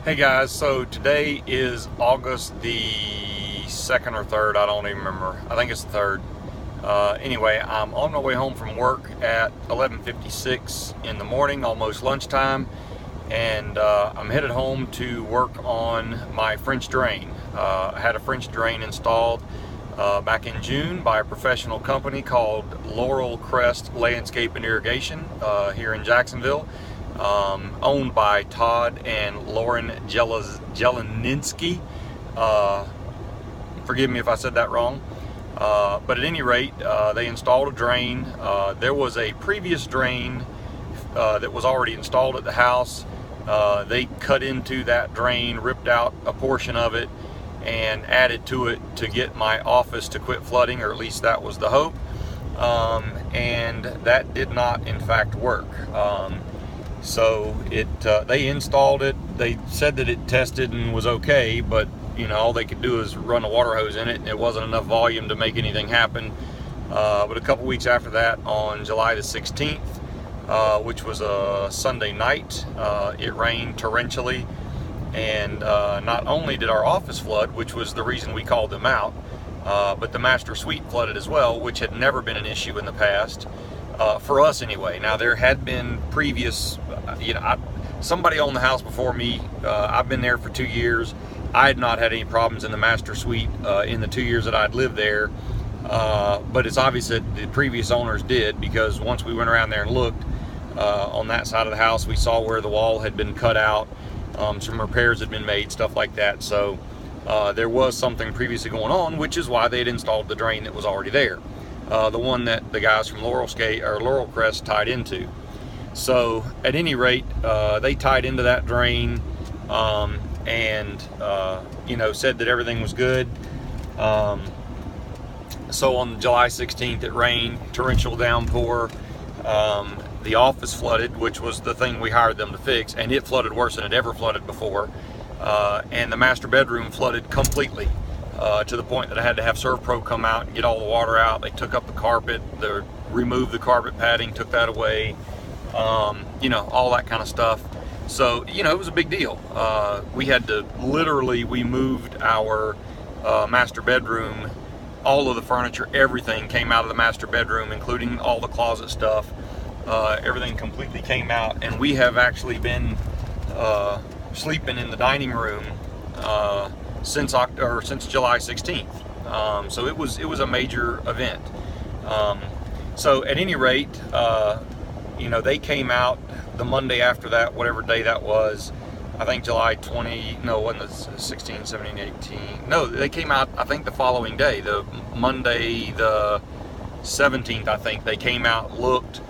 Hey guys, so today is August the 2nd or 3rd, I don't even remember. I think it's the 3rd. Anyway, I'm on my way home from work at 11:56 in the morning, almost lunchtime, and I'm headed home to work on my French drain. I had a French drain installed back in June by a professional company called Laurel, Crest, Landscape and Irrigation here in Jacksonville. Owned by Todd and Lauren Jelininski. Forgive me if I said that wrong. But at any rate, they installed a drain. There was a previous drain that was already installed at the house. They cut into that drain, ripped out a portion of it, and added to it to get my office to quit flooding, or at least that was the hope. And that did not, in fact, work. So they installed it. They said that it tested and was okay, but all they could do is run a water hose in it, and it wasn't enough volume to make anything happen. But a couple weeks after that, on July the 16th, which was a Sunday night, it rained torrentially, and not only did our office flood, which was the reason we called them out, but the master suite flooded as well, which had never been an issue in the past. For us anyway. Now there had been previous, somebody owned the house before me. I've been there for 2 years. I had not had any problems in the master suite in the 2 years that I'd lived there. But it's obvious that the previous owners did, because once we went around there and looked on that side of the house, we saw where the wall had been cut out. Some repairs had been made, stuff like that. So there was something previously going on, which is why they had installed the drain that was already there. The one that the guys from Laurel Crest tied into. So at any rate, they tied into that drain, and said that everything was good. So on July 16th, it rained, torrential downpour. The office flooded, which was the thing we hired them to fix, and it flooded worse than it ever flooded before. And the master bedroom flooded completely. To the point that I had to have ServPro come out and get all the water out. They took up the carpet, they removed the carpet padding, took that away, all that kind of stuff. So, it was a big deal. We had to we moved our master bedroom, all of the furniture, everything came out of the master bedroom, including all the closet stuff. Everything completely came out, and we have actually been sleeping in the dining room since July 16th. So it was a major event. So at any rate, they came out the Monday after that, whatever day that was. I think July 20, no, it wasn't the 16, 17, 18. No, they came out, I think, the following day, the Monday, the 17th, I think. They came out, looked,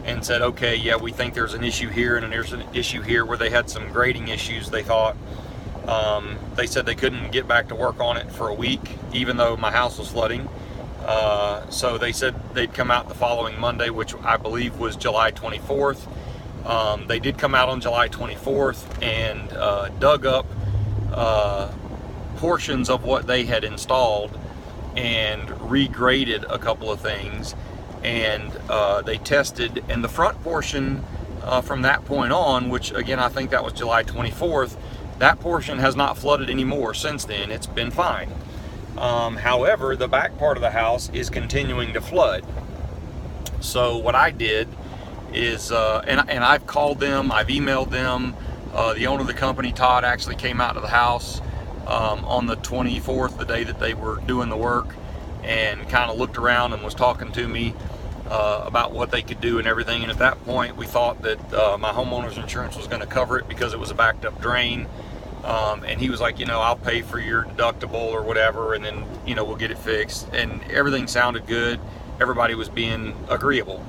and said, okay, yeah, we think there's an issue here, and there's an issue here, where they had some grading issues, they thought. They said they couldn't get back to work on it for a week, even though my house was flooding. So they said they'd come out the following Monday, which I believe was July 24th. They did come out on July 24th and dug up portions of what they had installed and regraded a couple of things. And they tested, and the front portion from that point on, which again I think that was July 24th, that portion has not flooded anymore since then. It's been fine. However, the back part of the house is continuing to flood. So what I did is, and I've called them, I've emailed them. The owner of the company, Todd, actually came out to the house on the 24th, the day that they were doing the work, and kind of looked around and was talking to me about what they could do and everything. And at that point, we thought that my homeowner's insurance was going to cover it because it was a backed up drain. And he was like, I'll pay for your deductible or whatever, and then, we'll get it fixed. And everything sounded good. Everybody was being agreeable.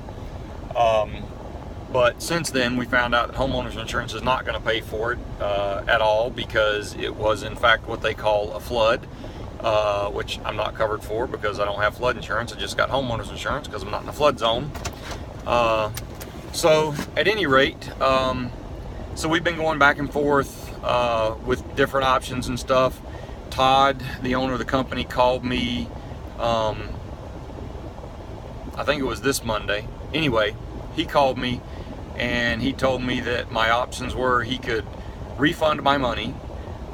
But since then, we found out that homeowner's insurance is not going to pay for it at all, because it was, in fact, what they call a flood, which I'm not covered for because I don't have flood insurance. I just got homeowner's insurance because I'm not in a flood zone. So at any rate, so we've been going back and forth with different options and stuff. Todd, the owner of the company, called me, I think it was this Monday. Anyway, he called me and he told me that my options were he could refund my money,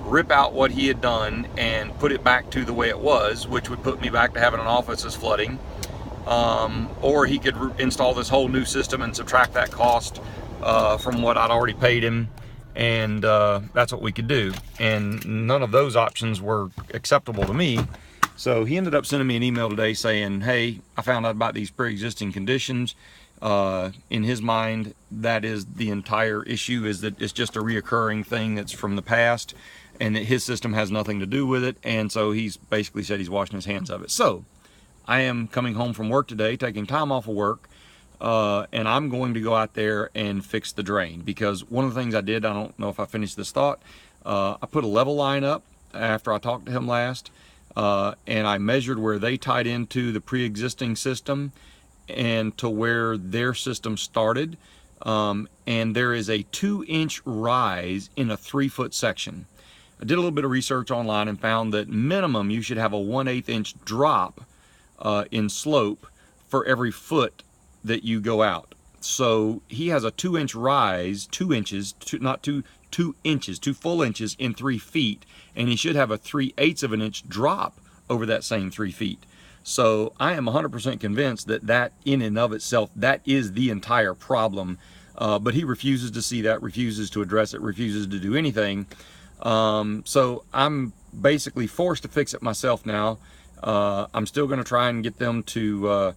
rip out what he had done, and put it back to the way it was, which would put me back to having an office that's flooding. Or he could install this whole new system and subtract that cost from what I'd already paid him, and that's what we could do. And none of those options were acceptable to me. So he ended up sending me an email today saying, hey, I found out about these pre-existing conditions. In his mind, that is the entire issue, is that it's just a reoccurring thing that's from the past, and that his system has nothing to do with it. And so he's basically said he's washing his hands of it. So I am coming home from work today, taking time off of work, and I'm going to go out there and fix the drain. Because one of the things I did, I don't know if I finished this thought, I put a level line up after I talked to him last, and I measured where they tied into the pre-existing system and to where their system started, and there is a 2-inch rise in a 3-foot section. I did a little bit of research online and found that minimum you should have a 1/8 inch drop in slope for every foot that you go out. So he has a 2-inch rise, 2 inches, not 2 inches, 2 full inches in 3 feet, and he should have a 3/8 of an inch drop over that same 3 feet. So I am 100% convinced that that in and of itself, that is the entire problem. But he refuses to see that, refuses to address it, refuses to do anything. So I'm basically forced to fix it myself now. I'm still going to try and get them to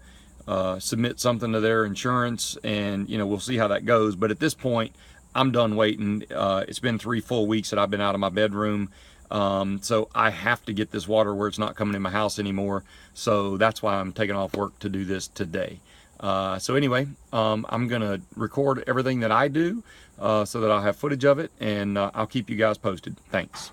submit something to their insurance, and we'll see how that goes. But at this point, I'm done waiting. It's been 3 full weeks that I've been out of my bedroom. So I have to get this water where it's not coming in my house anymore. So that's why I'm taking off work to do this today. So anyway, I'm gonna record everything that I do so that I'll have footage of it, and I'll keep you guys posted. Thanks.